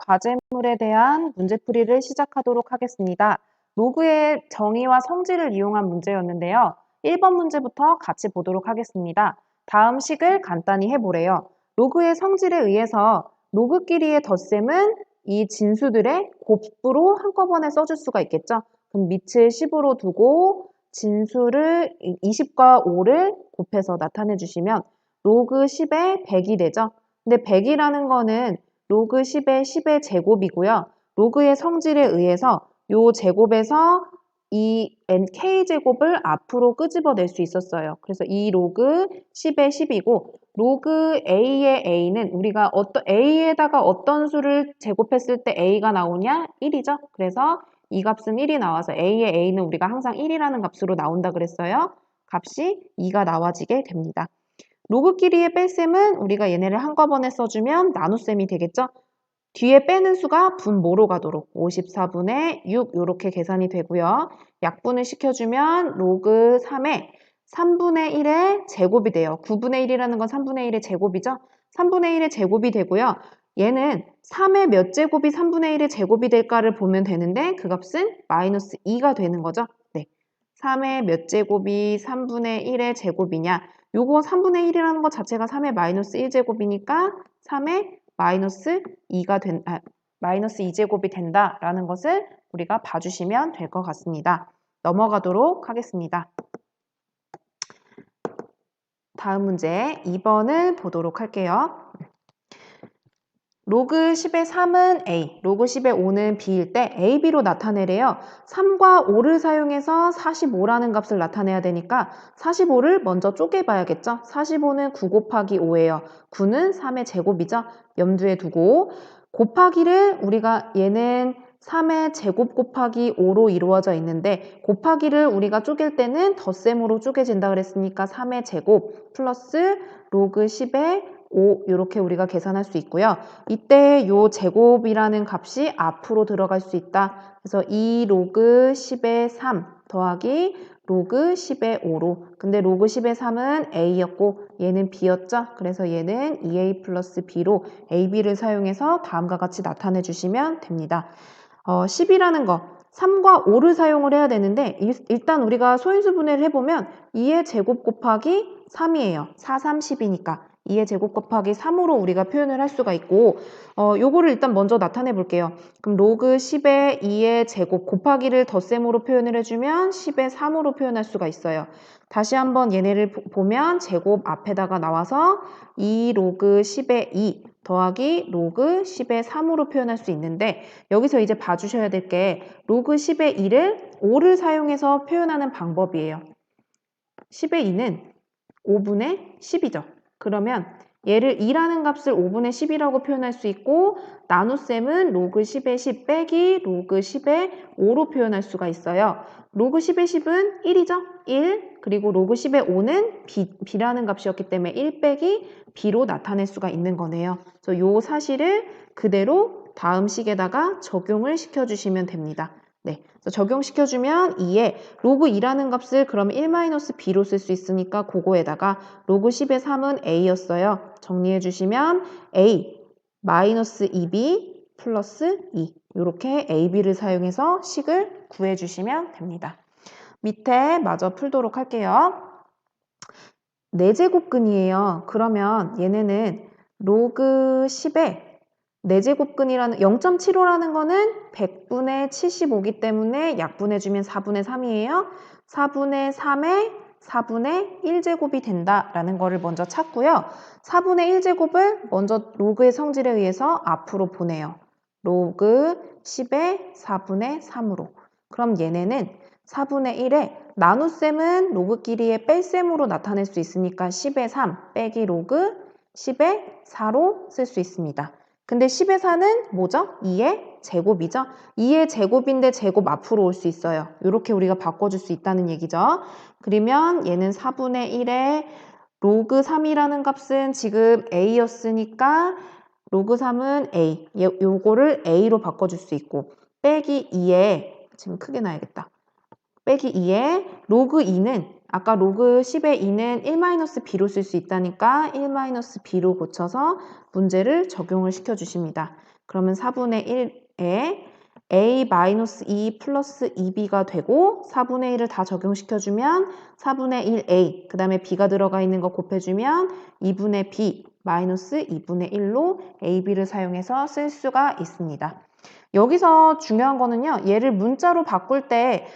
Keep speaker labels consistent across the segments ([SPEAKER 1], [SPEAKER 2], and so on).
[SPEAKER 1] 과제물에 대한 문제풀이를 시작하도록 하겠습니다. 로그의 정의와 성질을 이용한 문제였는데요. 1번 문제부터 같이 보도록 하겠습니다. 다음 식을 간단히 해보래요. 로그의 성질에 의해서 로그 길이의 덧셈은 이 진수들의 곱부로 한꺼번에 써줄 수가 있겠죠. 그럼 밑을 10으로 두고 진수를 20과 5를 곱해서 나타내 주시면 로그 10의 100이 되죠. 근데 100이라는 거는 로그 10의 10의 제곱이고요. 로그의 성질에 의해서 이 제곱에서 이 k제곱을 앞으로 끄집어낼 수 있었어요. 그래서 이 로그 10의 10이고 로그 a의 a는 우리가 a에다가 어떤 수를 제곱했을 때 a가 나오냐? 1이죠. 그래서 이 값은 1이 나와서 a의 a는 우리가 항상 1이라는 값으로 나온다 그랬어요. 값이 2가 나와지게 됩니다. 로그 길이의 뺄셈은 우리가 얘네를 한꺼번에 써주면 나눗셈이 되겠죠? 뒤에 빼는 수가 분모로 가도록 54분의 6 이렇게 계산이 되고요. 약분을 시켜주면 로그 3의 3분의 1의 제곱이 돼요. 9분의 1이라는 건 3분의 1의 제곱이죠? 3분의 1의 제곱이 되고요. 얘는 3의 몇 제곱이 3분의 1의 제곱이 될까를 보면 되는데 그 값은 마이너스 2가 되는 거죠. 네, 3의 몇 제곱이 3분의 1의 제곱이냐? 요거 3분의 1이라는 것 자체가 3의 마이너스 1제곱이니까 3의 마이너스 2제곱이 된다라는 것을 우리가 봐주시면 될 것 같습니다. 넘어가도록 하겠습니다. 다음 문제 2번을 보도록 할게요. 로그 10의 3은 A, 로그 10의 5는 B일 때 AB로 나타내래요. 3과 5를 사용해서 45라는 값을 나타내야 되니까 45를 먼저 쪼개봐야겠죠. 45는 9 곱하기 5예요. 9는 3의 제곱이죠. 염두에 두고 곱하기를 우리가 얘는 3의 제곱 곱하기 5로 이루어져 있는데 곱하기를 우리가 쪼갤 때는 덧셈으로 쪼개진다 그랬으니까 3의 제곱 플러스 로그 10의 5 이렇게 우리가 계산할 수 있고요. 이때 요 제곱이라는 값이 앞으로 들어갈 수 있다. 그래서 2 로그 10의 3 더하기 로그 10의 5로. 근데 로그 10의 3은 A였고 얘는 B였죠. 그래서 얘는 2A 플러스 B로 AB를 사용해서 다음과 같이 나타내 주시면 됩니다. 10이라는 거 3과 5를 사용을 해야 되는데 일단 우리가 소인수 분해를 해보면 2의 제곱 곱하기 3이에요. 4, 3, 10이니까 2의 제곱 곱하기 3으로 우리가 표현을 할 수가 있고 요거를 일단 먼저 나타내 볼게요. 그럼 로그 10의 2의 제곱 곱하기를 덧셈으로 표현을 해주면 10의 3으로 표현할 수가 있어요. 다시 한번 얘네를 보면 제곱 앞에다가 나와서 2 로그 10의 2 더하기 로그 10의 3으로 표현할 수 있는데 여기서 이제 봐주셔야 될 게 로그 10의 2를 5를 사용해서 표현하는 방법이에요. 10의 2는 5분의 10이죠. 그러면 얘를 2라는 값을 5분의 10이라고 표현할 수 있고 나눗셈은 로그 10의 10 빼기 로그 10의 5로 표현할 수가 있어요. 로그 10의 10은 1이죠. 1 그리고 로그 10의 5는 B라는 값이었기 때문에 1 빼기 B로 나타낼 수가 있는 거네요. 그래서 요 사실을 그대로 다음 식에다가 적용을 시켜주시면 됩니다. 네, 그래서 적용시켜주면 2에 로그 2라는 값을 그럼 1-b로 쓸 수 있으니까 그거에다가 로그 10의 3은 a였어요. 정리해 주시면 a 마이너스 2b 플러스 2 이렇게 ab를 사용해서 식을 구해 주시면 됩니다. 밑에 마저 풀도록 할게요. 4제곱근이에요. 그러면 얘네는 로그 10의 4제곱근이라는 0.75라는 거는 100분의 75기 때문에 약분해주면 4분의 3이에요. 4분의 3의 4분의 1제곱이 된다라는 거를 먼저 찾고요. 4분의 1제곱을 먼저 로그의 성질에 의해서 앞으로 보내요. 로그 10의 4분의 3으로. 그럼 얘네는 4분의 1에 나눗셈은 로그 길이의 뺄셈으로 나타낼 수 있으니까 10의 3 빼기 로그 10의 4로 쓸 수 있습니다. 근데 10의 4는 뭐죠? 2의 제곱이죠? 2의 제곱인데 제곱 앞으로 올 수 있어요. 이렇게 우리가 바꿔줄 수 있다는 얘기죠. 그러면 얘는 4분의 1에 로그 3이라는 값은 지금 a였으니까 로그 3은 a. 요거를 a로 바꿔줄 수 있고 빼기 2에 지금 크게 놔야겠다. 빼기 2에 로그 2는 아까 로그 10의 2는 1-b로 쓸 수 있다니까 1-b로 고쳐서 문제를 적용을 시켜주십니다. 그러면 4분의 1에 a-2 플러스 2b가 되고 4분의 1을 다 적용시켜주면 4분의 1a 그 다음에 b가 들어가 있는 거 곱해주면 2분의 b 마이너스 2분의 1로 ab를 사용해서 쓸 수가 있습니다. 여기서 중요한 거는요. 얘를 문자로 바꿀 때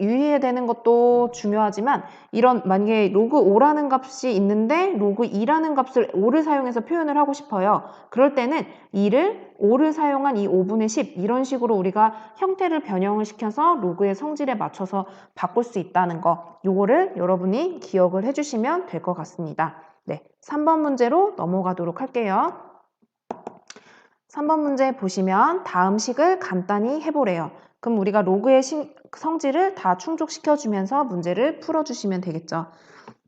[SPEAKER 1] 유의해야 되는 것도 중요하지만 이런 만약에 로그 5라는 값이 있는데 로그 2라는 값을 5를 사용해서 표현을 하고 싶어요. 그럴 때는 2를 5를 사용한 이 5분의 10 이런 식으로 우리가 형태를 변형을 시켜서 로그의 성질에 맞춰서 바꿀 수 있다는 거 요거를 여러분이 기억을 해주시면 될 것 같습니다. 네, 3번 문제로 넘어가도록 할게요. 3번 문제 보시면 다음 식을 간단히 해보래요. 그럼 우리가 로그의 성질을 다 충족시켜주면서 문제를 풀어주시면 되겠죠.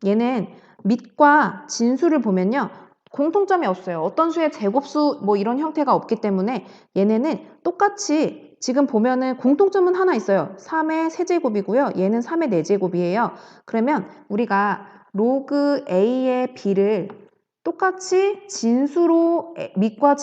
[SPEAKER 1] 얘는 밑과 진수를 보면요. 공통점이 없어요. 어떤 수의 제곱수 이런 형태가 없기 때문에 얘네는 똑같이 지금 보면은 공통점은 하나 있어요. 3의 세제곱이고요. 얘는 3의 4제곱이에요. 그러면 우리가 로그 A의 B를 똑같이 진수로 밑과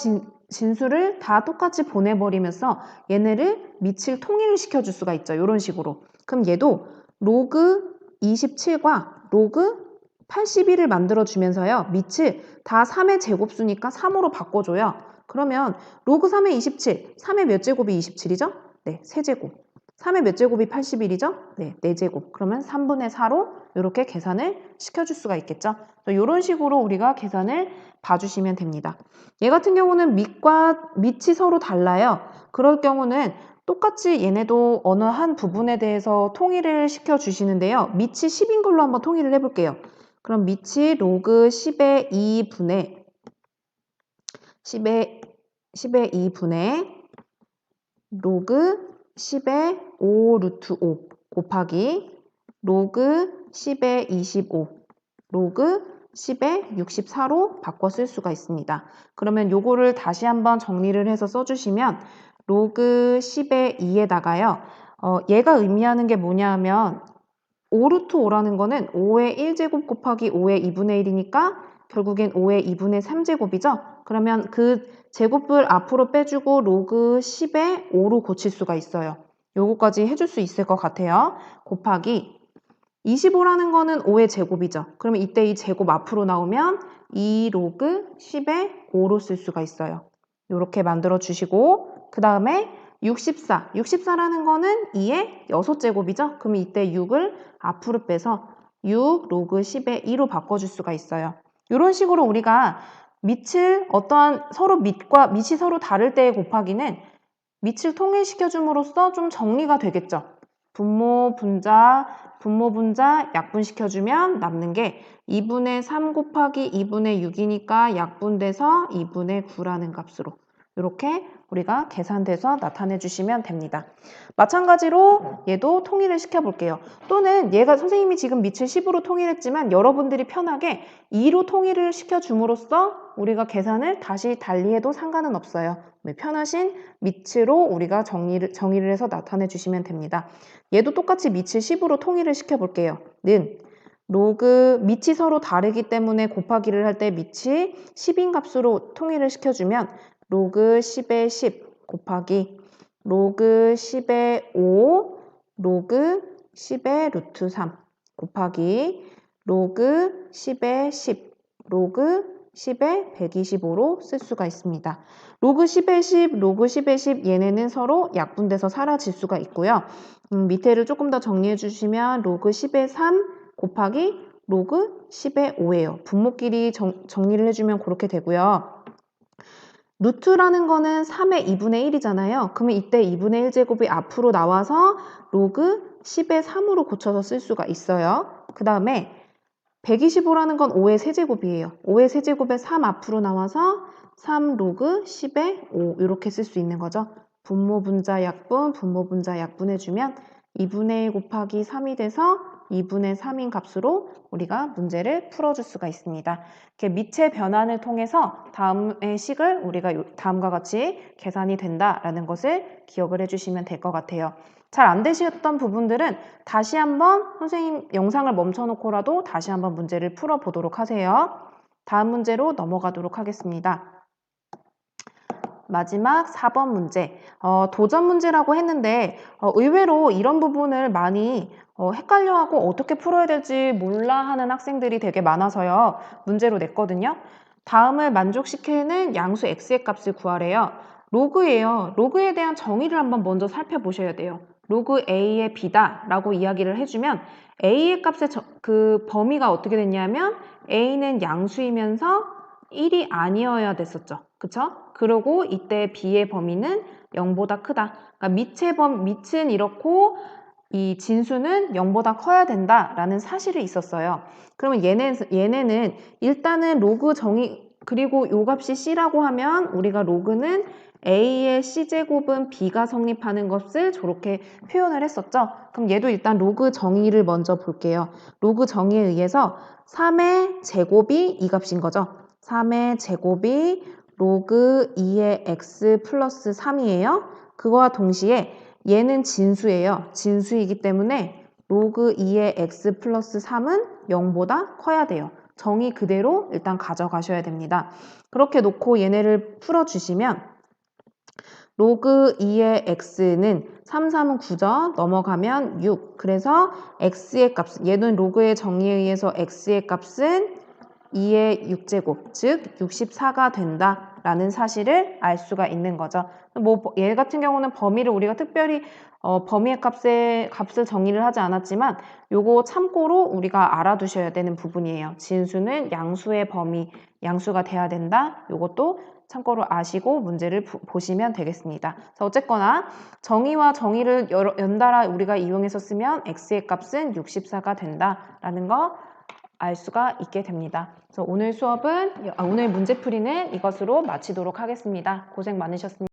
[SPEAKER 1] 진수를 다 똑같이 보내버리면서 얘네를 밑을 통일을 시켜줄 수가 있죠. 이런 식으로. 그럼 얘도 로그 27과 로그 81을 만들어주면서요. 밑을 다 3의 제곱수니까 3으로 바꿔줘요. 그러면 로그 3의 27, 3의 몇 제곱이 27이죠? 네, 세제곱. 3의 몇 제곱이 81이죠? 네, 4제곱. 그러면 3분의 4로 이렇게 계산을 시켜줄 수가 있겠죠? 이런 식으로 우리가 계산을 봐주시면 됩니다. 얘 같은 경우는 밑이 서로 달라요. 그럴 경우는 똑같이 얘네도 어느 한 부분에 대해서 통일을 시켜주시는데요. 밑이 10인 걸로 한번 통일을 해볼게요. 그럼 밑이 로그 10의 2분의 10의 2분의 로그 10의 5 루트 5 곱하기 로그 10의 25 로그 10의 64로 바꿔 쓸 수가 있습니다. 그러면 요거를 다시 한번 정리를 해서 써주시면 로그 10의 2에다가요. 얘가 의미하는 게 뭐냐 하면 5 루트 5라는 거는 5의 1제곱 곱하기 5의 2분의 1이니까 결국엔 5의 2분의 3제곱이죠. 그러면 그 제곱을 앞으로 빼주고 로그 10의 5로 고칠 수가 있어요. 요거까지 해줄 수 있을 것 같아요. 곱하기 25라는 거는 5의 제곱이죠. 그러면 이때 이 제곱 앞으로 나오면 2 로그 10의 5로 쓸 수가 있어요. 이렇게 만들어 주시고 그 다음에 64라는 거는 2의 6제곱이죠. 그러면 이때 6을 앞으로 빼서 6 로그 10의 2로 바꿔줄 수가 있어요. 이런 식으로 우리가 밑이 서로 다를 때의 곱하기는 밑을 통일시켜 줌으로써 좀 정리가 되겠죠. 분모, 분자 약분시켜주면 남는 게 2분의 3 곱하기 2분의 6이니까 약분돼서 2분의 9라는 값으로 이렇게 우리가 계산돼서 나타내 주시면 됩니다. 마찬가지로 얘도 통일을 시켜볼게요. 또는 얘가 선생님이 지금 밑을 10으로 통일했지만 여러분들이 편하게 2로 통일을 시켜줌으로써 우리가 계산을 다시 달리해도 상관은 없어요. 편하신 밑으로 우리가 정의를 해서 나타내 주시면 됩니다. 얘도 똑같이 밑을 10으로 통일을 시켜볼게요. 는 로그 밑이 서로 다르기 때문에 곱하기를 할 때 밑이 10인 값으로 통일을 시켜주면 로그 10의 10 곱하기 로그 10의 5 로그 10의 루트 3 곱하기 로그 10의 10 로그 10의 125로 쓸 수가 있습니다. 로그 10의 10, 로그 10의 10 얘네는 서로 약분돼서 사라질 수가 있고요. 밑에를 조금 더 정리해 주시면 로그 10의 3 곱하기 로그 10의 5예요. 분모끼리 정리를 해주면 그렇게 되고요. 루트라는 거는 3의 2분의 1이잖아요. 그러면 이때 2분의 1제곱이 앞으로 나와서 로그 10의 3으로 고쳐서 쓸 수가 있어요. 그 다음에 125라는 건 5의 세제곱이에요. 5의 세제곱에 3 앞으로 나와서 3 로그 10의 5 이렇게 쓸 수 있는 거죠. 분모 분자 약분 해주면 2분의 1 곱하기 3이 돼서 2분의 3인 값으로 우리가 문제를 풀어줄 수가 있습니다. 이렇게 밑의 변환을 통해서 다음의 식을 우리가 다음과 같이 계산이 된다라는 것을 기억을 해주시면 될 것 같아요. 잘 안 되셨던 부분들은 다시 한번 선생님 영상을 멈춰놓고라도 다시 한번 문제를 풀어보도록 하세요. 다음 문제로 넘어가도록 하겠습니다. 마지막 4번 문제. 도전 문제라고 했는데 의외로 이런 부분을 많이 헷갈려하고 어떻게 풀어야 될지 몰라 하는 학생들이 되게 많아서요. 문제로 냈거든요. 다음을 만족시키는 양수 x의 값을 구하래요. 로그예요. 로그에 대한 정의를 한번 먼저 살펴보셔야 돼요. 로그 a의 b다 라고 이야기를 해주면 a의 값의 그 범위가 어떻게 됐냐면 a는 양수이면서 1이 아니어야 됐었죠. 그쵸? 그리고 이때 b의 범위는 0보다 크다. 그러니까 밑은 이렇고 이 진수는 0보다 커야 된다라는 사실이 있었어요. 그러면 얘네는 일단은 로그 정의 그리고 요 값이 c라고 하면 우리가 로그는 a의 c제곱은 b가 성립하는 것을 저렇게 표현을 했었죠. 그럼 얘도 일단 로그 정의를 먼저 볼게요. 로그 정의에 의해서 3의 제곱이 이 값인 거죠. 3의 제곱이 로그 2의 x 플러스 3이에요. 그거와 동시에 얘는 진수예요. 진수이기 때문에 로그 2의 x 플러스 3은 0보다 커야 돼요. 정의 그대로 일단 가져가셔야 됩니다. 그렇게 놓고 얘네를 풀어주시면 로그 2의 x는 3, 3은 9죠. 넘어가면 6. 그래서 x의 값, 얘는 로그의 정의에 의해서 x의 값은 2의 6제곱, 즉 64가 된다라는 사실을 알 수가 있는 거죠. 얘 같은 경우는 범위를 우리가 특별히 범위의 값을 정의를 하지 않았지만 요거 참고로 우리가 알아두셔야 되는 부분이에요. 진수는 양수의 범위, 양수가 돼야 된다. 요것도 참고로 아시고 문제를 보시면 되겠습니다. 자, 어쨌거나 정의와 정의를 연달아 우리가 이용해서 쓰면 x의 값은 64가 된다라는 거 알 수가 있게 됩니다. 그래서 오늘 문제풀이는 이것으로 마치도록 하겠습니다. 고생 많으셨습니다.